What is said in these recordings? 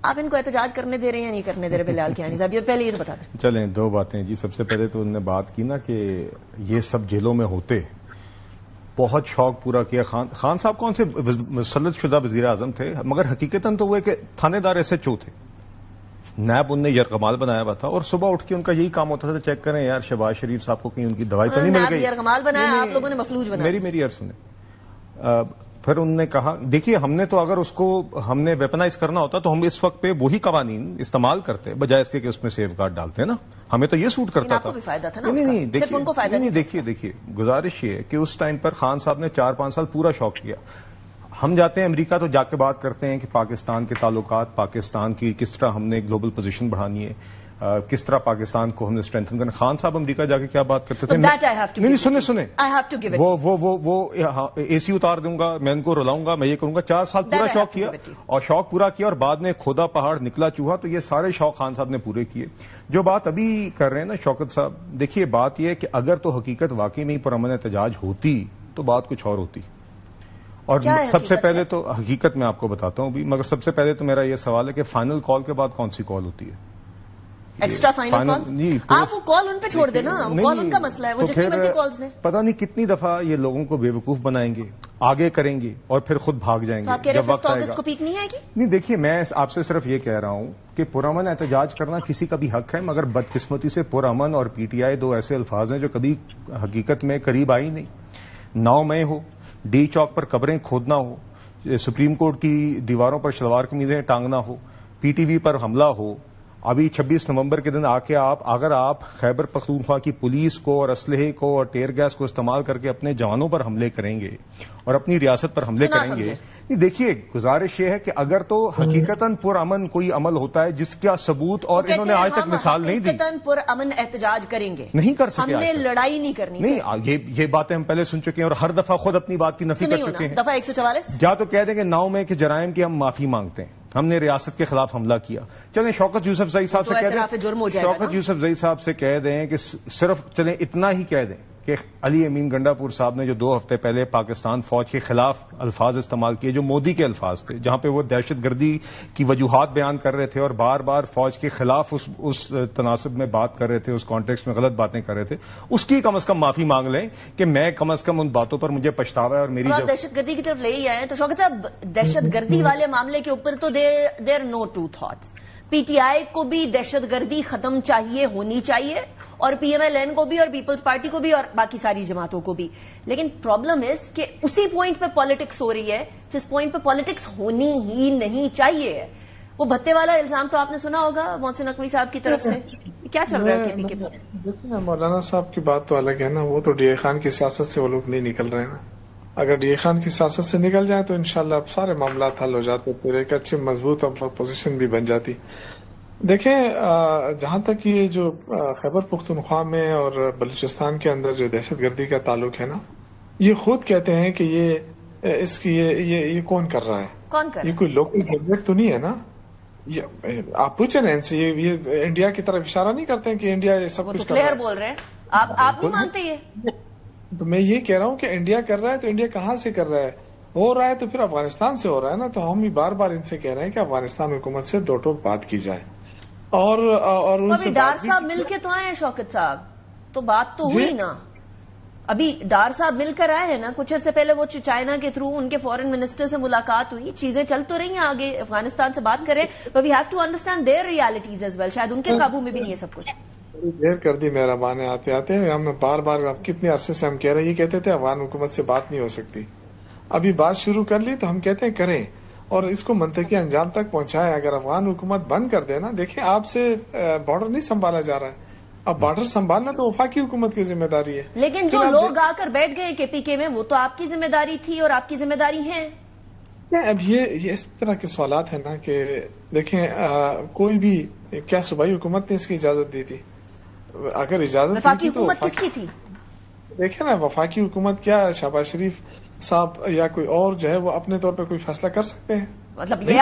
آپ ان کو احتجاج کرنے دے رہے ہیں یا نہیں کرنے دے رہے بلال کیانی صاحب؟ یہ پہلے یہ تو بتا دیں. چلیں دو باتیں جی. سب سے پہلے تو انہوں نے بات کی نا کہ یہ سب جیلوں میں ہوتے، بہت شوق پورا کیا. خان صاحب کون سے مسلط شدہ وزیر اعظم تھے، مگر حقیقتاً تو وہ کہ تھانے دار ایس ایچ او تھے. نیب ان نے یرغمال بنایا ہوا تھا اور صبح اٹھ کے ان کا یہی کام ہوتا تھا چیک کریں یار شہباز شریف صاحب کو کہیں ان کی دوائی تو نہیں مل گئی. یرغمال بنایا آپ لوگوں نے، مفلوج بنایا. میری عرض سنیں. پھر انہوں نے کہا دیکھیے ہم نے تو اگر اس کو ہم نے ویپنائز کرنا ہوتا تو ہم اس وقت پہ وہی قوانین استعمال کرتے بجائے اس کے کہ اس میں سیف گارڈ ڈالتے ہیں نا. ہمیں تو یہ سوٹ کرتا تھا. صرف ان کو فائدہ نہیں. دیکھیے گزارش یہ ہے کہ اس ٹائم پر خان صاحب نے 4-5 سال پورا شوق کیا. ہم جاتے ہیں امریکہ تو جا کے بات کرتے ہیں کہ پاکستان کے تعلقات، پاکستان کی کس طرح ہم نے گلوبل پوزیشن بڑھانی ہے، کس طرح پاکستان کو ہم نے اسٹرینتھن کرنا. خان صاحب امریکہ جا کے کیا بات کرتے تھے؟ نہیں سنیں وہ اے سی اتار دوں گا، میں ان کو رلاؤں گا، میں یہ کروں گا. 4 سال پورا شوق کیا اور شوق پورا کیا اور بعد میں کھودا پہاڑ نکلا چوہا. تو یہ سارے شوق خان صاحب نے پورے کیے. جو بات ابھی کر رہے ہیں نا شوکت صاحب، دیکھیے بات یہ ہے کہ اگر تو حقیقت واقعی میں پرامن احتجاج ہوتی تو بات کچھ اور ہوتی. اور سب سے پہلے تو حقیقت میں آپ کو بتاتا ہوں بھی، مگر سب سے پہلے تو میرا یہ سوال ہے کہ فائنل کال کے بعد کون سی کال ہوتی ہے؟ Extra final call? آپ وہ کال ان پہ چھوڑ دینا، وہ کال ان کا مسئلہ ہے. وہ جتنی مرضی کالز دیں. پتہ نہیں کتنی دفعہ یہ لوگوں کو بے وقوف بنائیں گے، آگے کریں گے اور پھر خود بھاگ جائیں گے. آپ کہہ رہے ہیں 5 اگست کو پیک نہیں آئے گی؟ نہیں دیکھیے میں آپ سے صرف یہ کہہ رہا ہوں کہ پرامن احتجاج کرنا کسی کا بھی حق ہے، مگر بدقسمتی سے پرامن اور پی ٹی آئی دو ایسے الفاظ ہیں جو کبھی حقیقت میں قریب آئی نہیں. 9 مئی ہو، ڈی چوک پر قبریں کھودنا ہو، سپریم کورٹ کی دیواروں پر شلوار قمیضیں ٹانگنا ہو، پی ٹی وی پر حملہ ہو. ابھی 26 نومبر کے دن آ کے اگر آپ خیبر پختونخوا کی پولیس کو اور اسلحے کو اور ٹیئر گیس کو استعمال کر کے اپنے جوانوں پر حملے کریں گے اور اپنی ریاست پر حملے کریں گے. دیکھیے گزارش یہ ہے کہ اگر تو حقیقتاً پرامن کوئی عمل ہوتا ہے جس کا ثبوت اور انہوں نے آج تک مثال نہیں دی. حقیقتاً پرامن احتجاج کریں گے، نہیں کر سکے. ہم نے لڑائی نہیں کرنی. نہیں یہ باتیں ہم پہلے سن چکے ہیں اور ہر دفعہ خود اپنی بات کی نفی کر چکے ہیں. دفعہ 144 یا تو کہہ دیں کہ 9 مئی کے جرائم کی ہم معافی مانگتے ہیں، ہم نے ریاست کے خلاف حملہ کیا. چلیں شوکت یوسف زئی صاحب سے کہہ دیں، شوکت یوسف زئی صاحب سے کہہ دیں کہ صرف چلیں اتنا ہی کہہ دیں کہ علی امین گنڈا پور صاحب نے جو 2 ہفتے پہلے پاکستان فوج کے خلاف الفاظ استعمال کیے جو مودی کے الفاظ تھے، جہاں پہ وہ دہشت گردی کی وجوہات بیان کر رہے تھے اور بار بار فوج کے خلاف اس تناسب میں بات کر رہے تھے، اس کانٹیکسٹ میں غلط باتیں کر رہے تھے، اس کی کم از کم معافی مانگ لیں کہ میں کم از کم ان باتوں پر مجھے پچھتاوا ہے. اور میری دہشت گردی کی طرف لے ہی آئے تو شوکت صاحب دہشت گردی والے معاملے کے اوپر تو there no two thoughts. P T I کو بھی دہشت گردی ختم چاہیے، ہونی چاہیے، اور پی ایم ایل این کو بھی اور پیپلز پارٹی کو بھی اور باقی ساری جماعتوں کو بھی. لیکن پرابلم اس کہ اسی پوائنٹ پہ پالیٹکس ہو رہی ہے جس پوائنٹ پہ پالیٹکس ہونی ہی نہیں چاہیے. وہ بھتے والا الزام تو آپ نے سنا ہوگا محسن نقوی صاحب کی طرف سے. کیا چل رہا ہے کے پی کے میں؟ دیکھیں مولانا صاحب کی بات تو الگ ہے نا، وہ تو ڈی اے خان کی سیاست سے وہ لوگ نہیں نکل رہے نا. اگر ڈی اے خان کی سیاست سے نکل جائیں تو انشاءاللہ اب سارے معاملات حل ہو جاتے، پھر ایک اچھی مضبوط پوزیشن بھی بن جاتی. دیکھیں جہاں تک یہ جو خیبر پختونخوا میں اور بلوچستان کے اندر جو دہشت گردی کا تعلق ہے نا، یہ خود کہتے ہیں کہ یہ کون کر رہا ہے؟ کون کر رہا ہے؟ یہ کوئی لوکل گورنمنٹ تو نہیں ہے نا. آپ پوچھیں نا ان سے، یہ انڈیا کی طرف اشارہ نہیں کرتے ہیں کہ انڈیا یہ سب کچھ کر رہا ہے؟ بول رہے ہیں آپ نہیں مانتے یہ؟ تو میں یہ کہہ رہا ہوں کہ انڈیا کر رہا ہے تو انڈیا کہاں سے کر رہا ہے؟ ہو رہا ہے تو پھر افغانستان سے ہو رہا ہے نا. تو ہم بار بار ان سے کہہ رہے ہیں کہ افغانستان حکومت سے 2 ٹوک بات کی جائے. اور ان سے ڈار صاحب مل کے تو آئے ہیں شوکت صاحب، تو بات تو ہوئی نا. ابھی ڈار صاحب مل کر آئے ہیں نا، کچھ عرصے پہلے وہ چائنا کے تھرو ان کے فورن منسٹر سے ملاقات ہوئی، چیزیں چل تو رہی ہیں، آگے افغانستان سے بات کریں. But we have to understand their realities as well. شاید ان کے قابو میں بھی نہیں ہے سب کچھ. دیر کر دی مہربان آتے آتے. ہم بار بار کتنے عرصے سے ہم کہہ رہے ہیں، یہ کہتے تھے افغان حکومت سے بات نہیں ہو سکتی. ابھی بات شروع کر لی تو ہم کہتے ہیں کریں اور اس کو منطقی انجام تک پہنچائیں. اگر افغان حکومت بند کر دے نا، دیکھیں آپ سے بارڈر نہیں سنبھالا جا رہا ہے، اب بارڈر سنبھالنا تو وفاقی حکومت کی ذمہ داری ہے. لیکن جو لوگ آ کر بیٹھ گئے کے پی کے میں، وہ تو آپ کی ذمہ داری تھی اور آپ کی ذمہ داری ہے. اب یہ اس طرح کے سوالات ہیں نا کہ دیکھیں کوئی بھی کیا صوبائی حکومت نے اس کی اجازت دی تھی؟ اگر اجازت وفاقی حکومت کس کی تھی؟ دیکھیں نا وفاقی حکومت کیا شہباز شریف صاحب یا کوئی اور جو ہے وہ اپنے طور پہ کوئی فیصلہ کر سکتے ہیں؟ مطلب یہ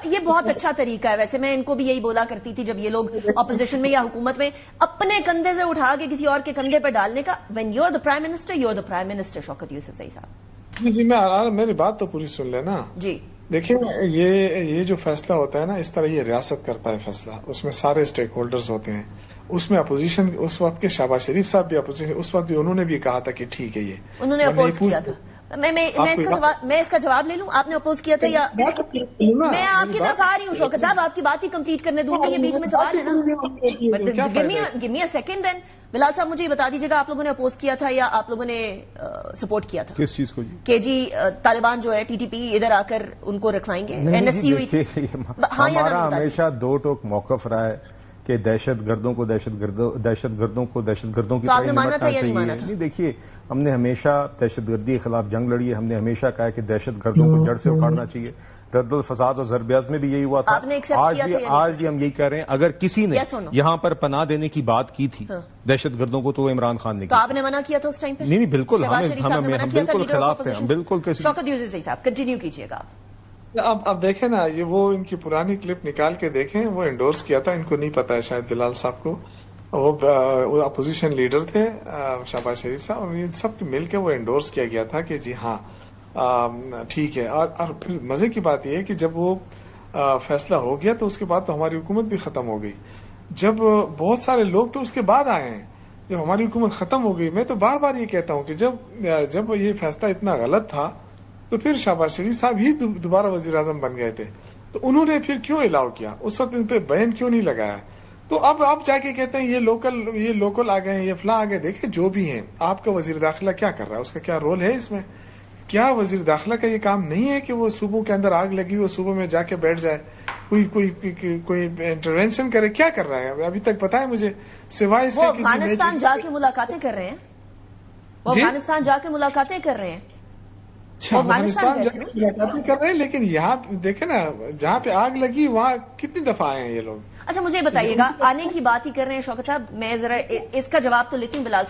یہ بہت اچھا طریقہ ہے. ویسے میں ان کو بھی یہی بولا کرتی تھی جب یہ لوگ اپوزیشن میں یا حکومت میں، اپنے کندھے سے اٹھا کے کسی اور کے کندھے پہ ڈالنے کا. When you are the prime minister, you are the prime minister. Shaukat Yousafzai ji جی میری بات تو پوری سن لینا. جی دیکھیں یہ جو فیصلہ ہوتا ہے نا، اس طرح یہ ریاست کرتا ہے فیصلہ، اس میں سارے اسٹیک ہولڈرز ہوتے ہیں، اس میں اپوزیشن اس وقت کے شہباز شریف صاحب بھی اپوزیشن، اس وقت بھی انہوں نے بھی کہا تھا کہ ٹھیک ہے، یہ انہوں نے اپوز کیا تھا. میں اس کا جواب لے لوں. آپ نے اپوز کیا تھا یا میں آپ کی طرف آ رہی ہوں شوکت صاحب، آپ کی بات ہی کمپلیٹ کرنے دوں گا، یہ بیچ میں سوال ہے نا. Give me a second then. بلال صاحب مجھے یہ بتا دیجیے گا آپ لوگوں نے اپوز کیا تھا یا آپ لوگوں نے سپورٹ کیا تھا؟ کس چیز کو؟ کہ جی طالبان جو ہے ٹی ٹی پی ادھر آ کر ان کو رکھوائیں گے. این ایس سی ہوئی تھی. ہمارا ہمیشہ دو ٹوک موقف رہا ہے کہ دہشت گردوں کو دہشت گردوں کی طرح نمٹنا چاہیے. نہیں دیکھیے، ہم نے ہمیشہ دہشت گردی کے خلاف جنگ لڑی ہے. ہم نے ہمیشہ کہا کہ دہشت گردوں کو جڑ سے اکھاڑنا چاہیے. رد الفساد اور ضرب عزم میں بھی یہی ہوا تھا. آج بھی ہم یہی کہہ رہے ہیں، اگر کسی نے یہاں پر پناہ دینے کی بات کی تھی دہشت گردوں کو تو وہ عمران خان نے کی. تو آپ نے منع کیا تھا اس ٹائم پہ؟ نہیں بالکل، ہم بالکل خلاف ہیں. بالکل. شوکت یوسف صاحب کنٹینیو کیجیے گا. اب دیکھیں نا، یہ وہ ان کی پرانی کلپ نکال کے دیکھیں، وہ انڈورس کیا تھا، ان کو نہیں پتا ہے شاید بلال صاحب کو. وہ اپوزیشن لیڈر تھے شہباز شریف صاحب، اور ان سب مل کے وہ انڈورس کیا گیا تھا کہ جی ہاں ٹھیک ہے. اور پھر مزے کی بات یہ ہے کہ جب وہ فیصلہ ہو گیا تو اس کے بعد تو ہماری حکومت بھی ختم ہو گئی. جب بہت سارے لوگ تو اس کے بعد آئے ہیں، جب ہماری حکومت ختم ہو گئی. میں تو بار بار یہ کہتا ہوں کہ جب یہ فیصلہ اتنا غلط تھا تو پھر شہباز شریف صاحب ہی دوبارہ وزیر اعظم بن گئے تھے، تو انہوں نے پھر کیوں الاؤ کیا؟ اس وقت ان پہ بین کیوں نہیں لگایا؟ تو اب جا کے کہتے ہیں یہ لوکل آ گئے ہیں، یہ فلاں آ گئے. دیکھیں جو بھی ہیں، آپ کا وزیر داخلہ کیا کر رہا ہے؟ اس کا کیا رول ہے اس میں؟ کیا وزیر داخلہ کا یہ کام نہیں ہے کہ وہ صوبوں کے اندر آگ لگی ہوئی صوبوں میں جا کے بیٹھ جائے، کوئی انٹروینشن کرے؟ کیا کر رہا ہے ابھی تک؟ پتا ہے مجھے سوائے اس وہ افغانستان جا کے ملاقاتیں کر رہے ہیں. وہ افغانستان جا کے ملاقاتیں کر رہے ہیں. افغانستان جا کے ملاقاتیں کر رہے ہیں، لیکن یہاں دیکھیں نا، جہاں پہ آگ لگی وہاں کتنی دفعہ آئے ہیں یہ لوگ. اچھا مجھے بتائیے گا، آنے کی بات ہی کر رہے ہیں شوکت صاحب، میں ذرا اس کا جواب تو لیتی ہوں بلال صاحب.